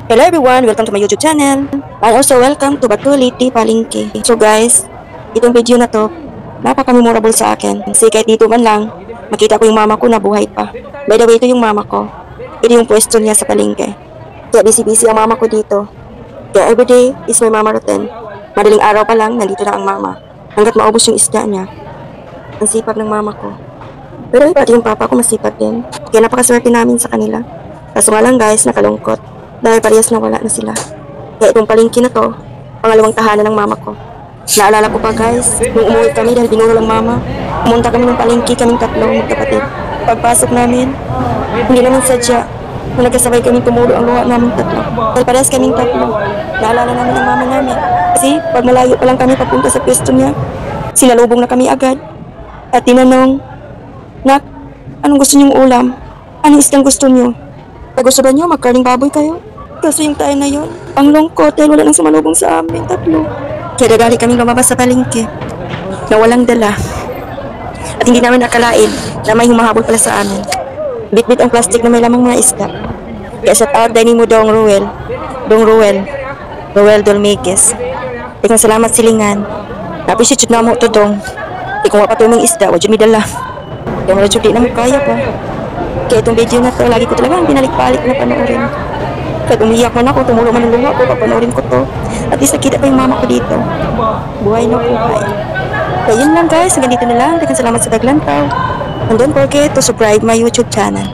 Hello everyone, welcome to my YouTube channel. And also welcome to Batuliti Palengke. So guys, itong video na to, napaka-memorable sa akin. Kasi kahit dito man lang, makita ko yung mama ko na buhay pa. By the way, ito yung mama ko. Ito yung pwesto niya sa palengke. Kaya busy-busy ang mama ko dito. Kaya everyday is my mama routine. Madaling araw pa lang, nandito na ang mama. Hanggat maubos yung isda niya. Ang sipag ng mama ko. Pero pati yung papa ko masipag din. Kaya napakaswerte namin sa kanila. Kaso nga lang guys, nakalungkot. Dahil parehas na wala na sila. Kaya itong palengke na to, pangalawang tahanan ng mama ko. Naalala ko pa guys, nung umuwi kami dahil binuro ng mama, pumunta kami ng palengke kaming tatlong magkapatid. Pagpasok namin, hindi naman sadya, nung nagkasabay kaming tumulo ang luha namin tatlo. Dahil parehas kaming tatlo, naalala namin ang mama namin. Kasi pag malayo pa lang kami papunta sa pwesto niya, sinalubong na kami agad. At tinanong, "Nak, anong gusto niyong ulam? Anong isdang gusto niyo? Gusto ba niyo magkarning baboy kayo?" Kasi yung tayo na yun, ang lungkot dahil wala nang sumalubong sa amin, tatlo. Kaya dadali kaming lumabas sa palengke na walang dala. At hindi namin nakalain na may humahabol pala sa amin. Bit-bit ang plastic na may lamang mga isda. Kaya shout out din mo Dong Ruel. Ruel Dolmeques. Ikong salamat silingan. Appreciate na mo to Dong. Ikong wapatuming isda, wadyo mi dala. Kaya wala di na mo kaya pa. Kaya itong video na to, lagi ko talagang binalik-balik na panoorin. Pag umiyak man ako, tumulo man ang luha ko, papanoorin ko to. At least nakita pa yung mama ko dito. Buhay na buhay. Kaya yun lang guys, hanggang dito na lang. Daghang salamat sa taglantaw. And don't forget to subscribe my YouTube channel.